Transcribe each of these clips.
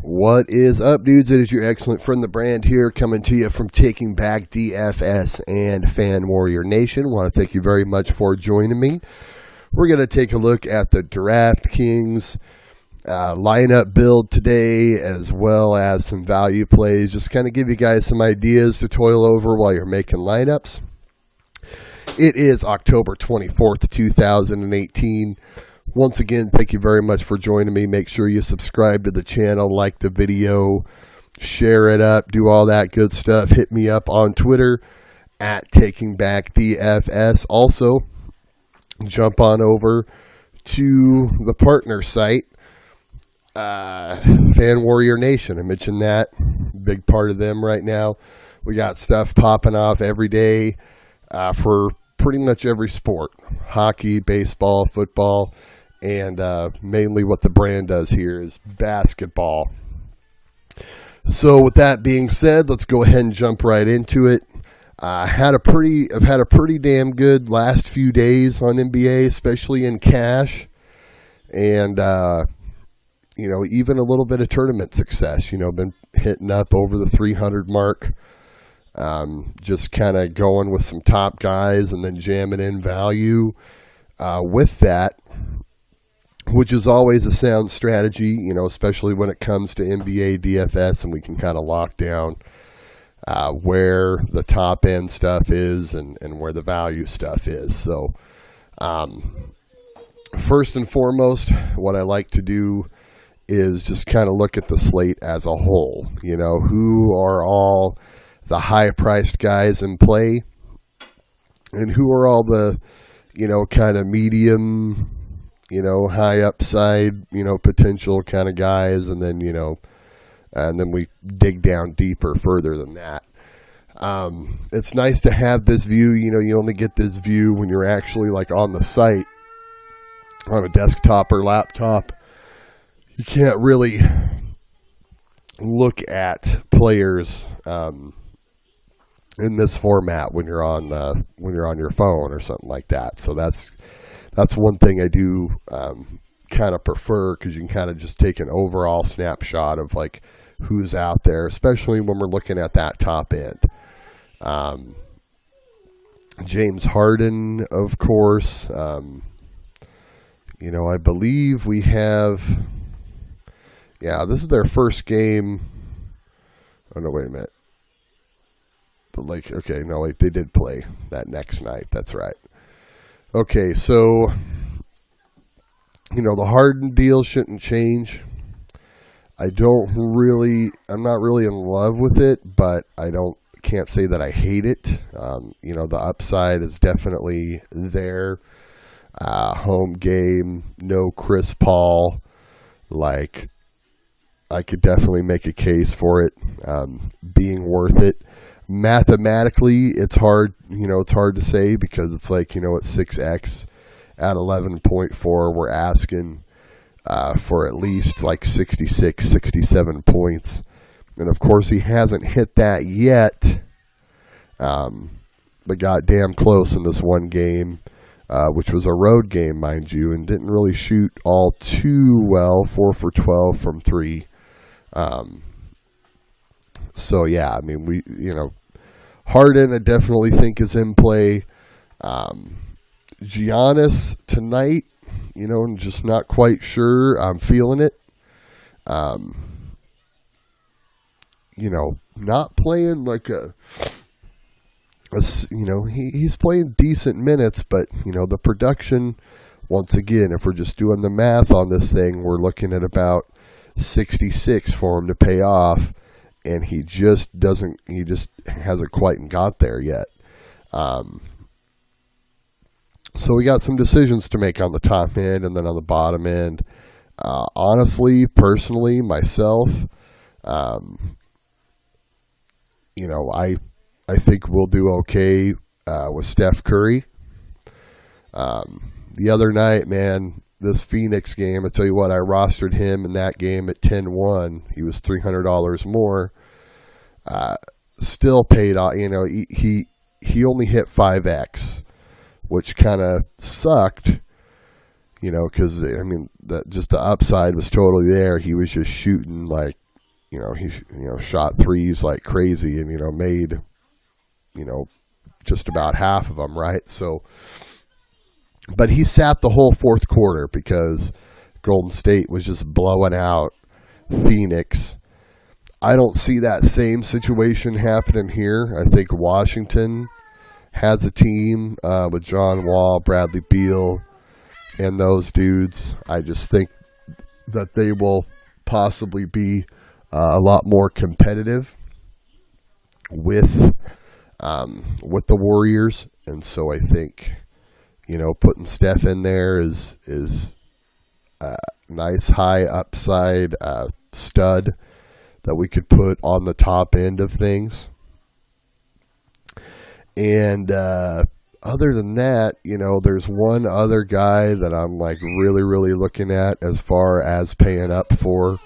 What is up, dudes? It is your excellent friend, the brand here, coming to you from Taking Back DFS and Fan Warrior Nation. Want to thank you very much for joining me. We're going to take a look at the Draftkings lineup build today, as well as some value plays. Just kind of give you guys some ideas to toil over while you're making lineups. It is October 24th, 2018. Once again, thank you very much for joining me. Make sure you subscribe to the channel, like the video, share it up, do all that good stuff. Hit me up on Twitter at TakingBackDFS. Also, jump on over to the partner site, Fan Warrior Nation. I mentioned that. Big part of them right now. We got stuff popping off every day for pretty much every sport. Hockey, baseball, football. And mainly what the brand does here is basketball. So with that being said, let's go ahead and jump right into it. I've had a pretty damn good last few days on NBA, especially in cash, and even a little bit of tournament success. Been hitting up over the 300 mark. Just kind of going with some top guys and then jamming in value with that, which is always a sound strategy, especially when it comes to NBA DFS, and we can kind of lock down where the top end stuff is and where the value stuff is. So first and foremost, what I like to do is just kind of look at the slate as a whole. Who are all the high-priced guys in play, and who are all the, kind of medium, high upside, potential kind of guys, and then, and then we dig down deeper further than that. It's nice to have this view. You only get this view when you're actually like on the site, on a desktop or laptop. You can't really look at players in this format when you're on your phone or something like that. So that's one thing I do kind of prefer, because you can kind of just take an overall snapshot of like who's out there, especially when we're looking at that top end. James Harden, of course. I believe we have. Yeah, this is their first game. Oh no, wait a minute. They did play that next night. That's right. Okay, so, the Harden deal shouldn't change. I'm not really in love with it, but can't say that I hate it. The upside is definitely there. Home game, no Chris Paul. I could definitely make a case for it being worth it. Mathematically, it's hard, it's hard to say, because it's like, at 6x at 11.4, we're asking for at least like 66, 67 points. And of course, he hasn't hit that yet, but got damn close in this one game, which was a road game, mind you, and didn't really shoot all too well, 4 for 12 from 3. So yeah, Harden I definitely think is in play. Giannis tonight, I'm just not quite sure. I'm feeling it. Not playing like he's playing decent minutes, but the production, once again, if we're just doing the math on this thing, we're looking at about 66 for him to pay off. And he just hasn't quite got there yet. So we got some decisions to make on the top end and then on the bottom end. Honestly, personally, myself, I think we'll do okay with Steph Curry. The other night, man, this Phoenix game, I tell you what, I rostered him in that game at 10-1. He was $300 more. Still paid off. He only hit 5x, which kind of sucked. Because just the upside was totally there. He was just shooting like he shot threes like crazy and made just about half of them, right? So, but he sat the whole fourth quarter because Golden State was just blowing out Phoenix. I don't see that same situation happening here. I think Washington has a team with John Wall, Bradley Beal, and those dudes. I just think that they will possibly be a lot more competitive with the Warriors, and so I think putting Steph in there is a nice high upside stud that we could put on the top end of things. And other than that, there's one other guy that I'm like really, really looking at as far as paying up for.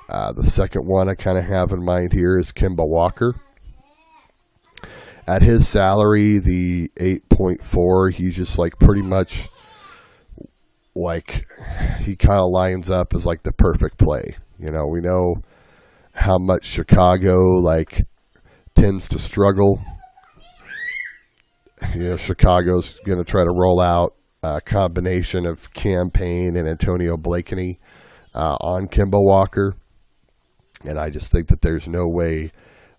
The second one I kind of have in mind here is Kemba Walker. At his salary, the 8.4, he's just like pretty much like he kind of lines up as like the perfect play. We know how much Chicago like tends to struggle. Chicago's going to try to roll out a combination of Campaign and Antonio Blakeney on Kemba Walker. And I just think that there's no way,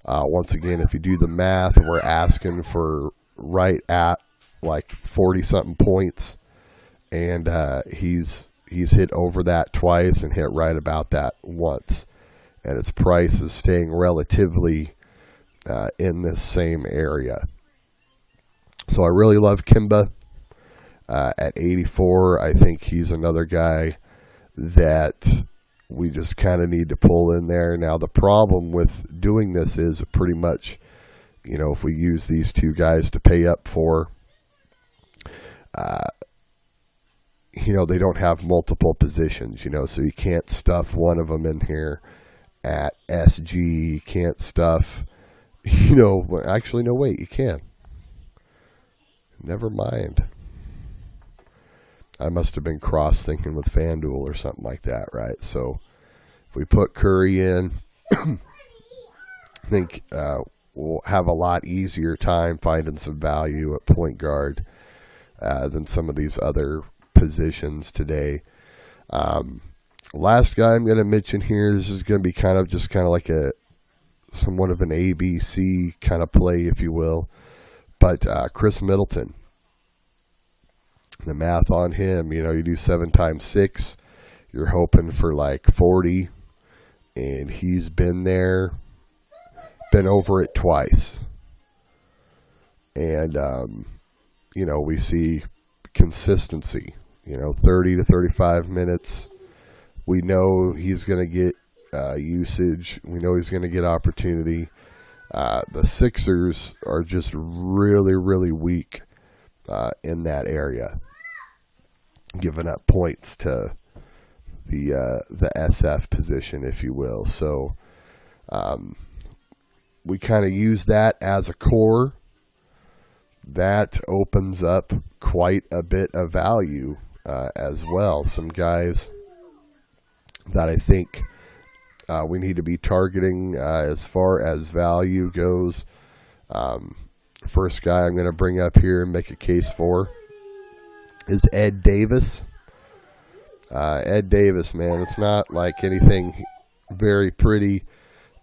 once again, if you do the math, we're asking for right at like 40-something points. And he's hit over that twice and hit right about that once. And its price is staying relatively in this same area. So I really love Kemba at 84. I think he's another guy that we just kind of need to pull in there. Now, the problem with doing this is pretty much, if we use these two guys to pay up for, they don't have multiple positions, so you can't stuff one of them in here at SG. You can't stuff, actually, no, wait, you can. Never mind. I must have been cross-thinking with FanDuel or something like that, right? So if we put Curry in, I think we'll have a lot easier time finding some value at point guard than some of these other positions today. Last guy I'm going to mention here, this is going to be kind of like somewhat of an ABC kind of play, if you will. But Chris Middleton, the math on him, you do 7 times 6, you're hoping for like 40, and he's been over it twice. And, we see consistency, 30 to 35 minutes. We know he's going to get usage. We know he's going to get opportunity. The Sixers are just really, really weak in that area, giving up points to the SF position, if you will. So we kind of use that as a core. That opens up quite a bit of value as well. Some guys that I think we need to be targeting as far as value goes. First guy I'm going to bring up here and make a case for is Ed Davis. Ed Davis, man, it's not like anything very pretty,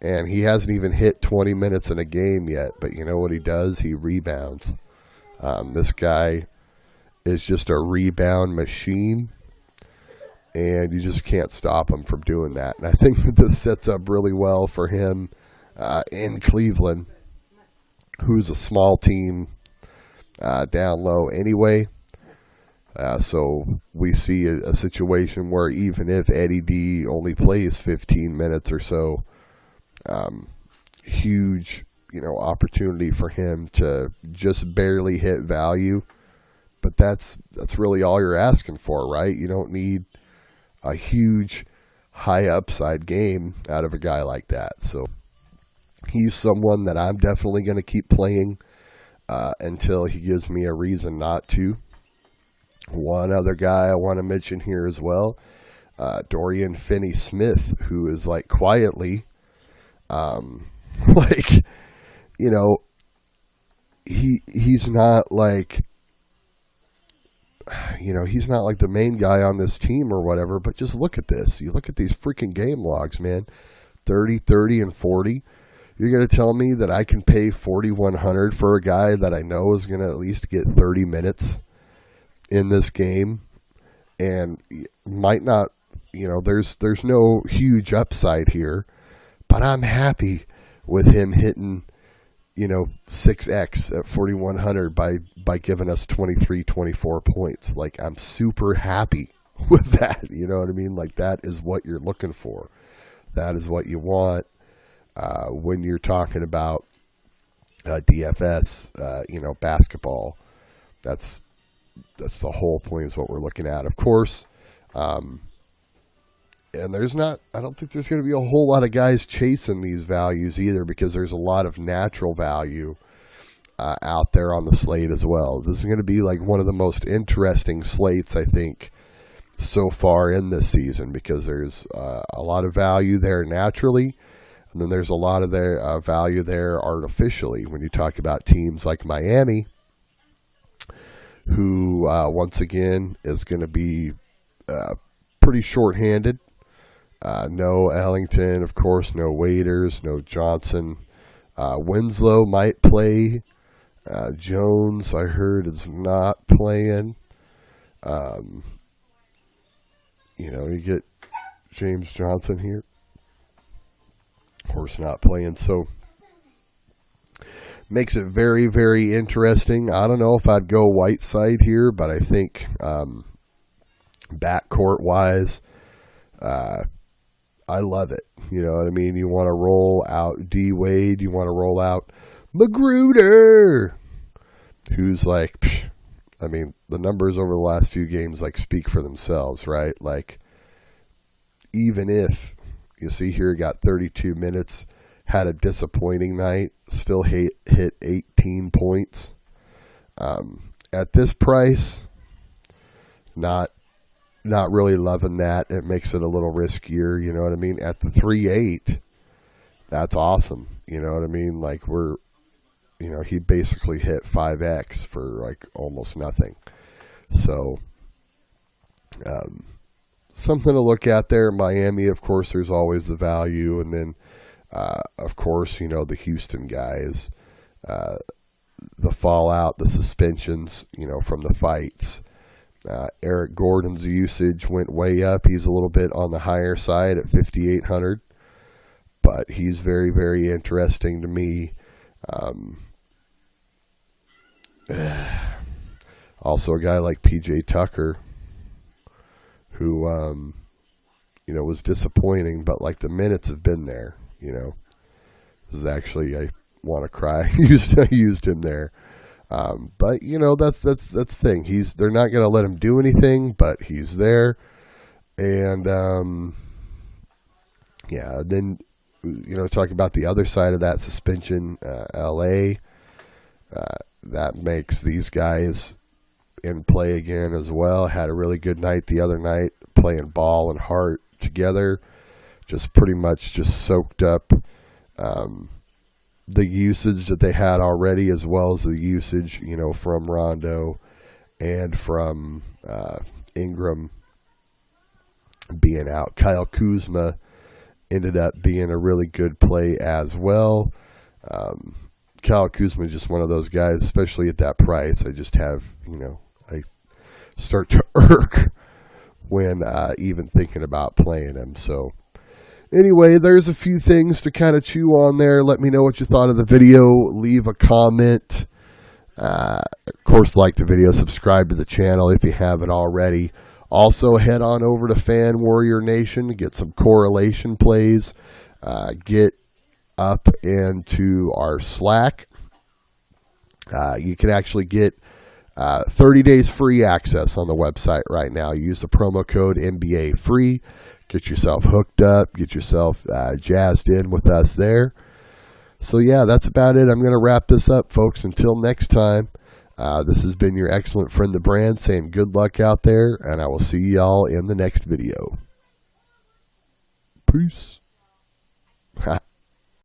and he hasn't even hit 20 minutes in a game yet, but you know what he does? He rebounds. This guy is just a rebound machine, and you just can't stop him from doing that. And I think that this sets up really well for him in Cleveland, who's a small team down low anyway. So we see a situation where even if Eddie D only plays 15 minutes or so, huge, opportunity for him to just barely hit value. But that's really all you're asking for, right? You don't need a huge high upside game out of a guy like that. So he's someone that I'm definitely going to keep playing until he gives me a reason not to. One other guy I want to mention here as well, Dorian Finney-Smith, who is like quietly Like, you know, he's not like, you know, he's not like the main guy on this team or whatever, but just look at this. You look at these freaking game logs, man. 30, 30, and 40. You're going to tell me that I can pay $4,100 for a guy that I know is going to at least get 30 minutes in this game and might not, you know, there's no huge upside here, but I'm happy with him hitting, you know, 6x at 4,100 by giving us 23, 24 points. Like, I'm super happy with that. You know what I mean? Like, that is what you're looking for. That is what you want when you're talking about DFS, you know, basketball. That's the whole point, is what we're looking at. Of course, and I don't think there's going to be a whole lot of guys chasing these values either, because there's a lot of natural value out there on the slate as well. This is going to be like one of the most interesting slates, I think, so far in this season, because there's a lot of value there naturally, and then there's a lot of their value there artificially when you talk about teams like Miami, who once again is going to be pretty short-handed. No Ellington, of course, no Waiters, no Johnson. Winslow might play. Jones, I heard, is not playing. You know, you get James Johnson here. Of course, not playing. So, makes it very, very interesting. I don't know if I'd go Whiteside here, but I think backcourt-wise, I love it. You know what I mean? You want to roll out D-Wade. You want to roll out Magruder, who's like, psh, I mean, the numbers over the last few games like speak for themselves, right? Like, even if you see here, got 32 minutes, had a disappointing night, still hit 18 points. At this price, not really loving that. It makes it a little riskier, you know what I mean? At the 3.8, that's awesome. You know what I mean? Like, you know, he basically hit 5x for like almost nothing. So, something to look at there. Miami, of course, there's always the value. And then, of course, you know, the Houston guys, the fallout, the suspensions, you know, from the fights. Eric Gordon's usage went way up. He's a little bit on the higher side at 5,800, but he's very, very interesting to me. Also, a guy like PJ Tucker, who, you know, was disappointing, but like the minutes have been there. You know, this is actually, I want to cry. I used him there. But you know, that's the thing. They're not going to let him do anything, but he's there. And, yeah, then, you know, talk about the other side of that suspension, LA, that makes these guys in play again as well. Had a really good night the other night, playing Ball and Hart together, just pretty much just soaked up, the usage that they had already, as well as the usage, you know, from Rondo and from Ingram being out. Kyle Kuzma ended up being a really good play as well. Kyle Kuzma is just one of those guys, especially at that price. I just have, you know, I start to irk when even thinking about playing him. So, anyway, there's a few things to kind of chew on there. Let me know what you thought of the video. Leave a comment. Of course, like the video. Subscribe to the channel if you haven't already. Also, head on over to Fan Warrior Nation to get some correlation plays. Get up into our Slack. You can actually get 30 days free access on the website right now. Use the promo code NBA free. Get yourself hooked up. Get yourself jazzed in with us there. So, yeah, that's about it. I'm going to wrap this up, folks. Until next time, this has been your excellent friend, The Brand, saying good luck out there, and I will see y'all in the next video. Peace.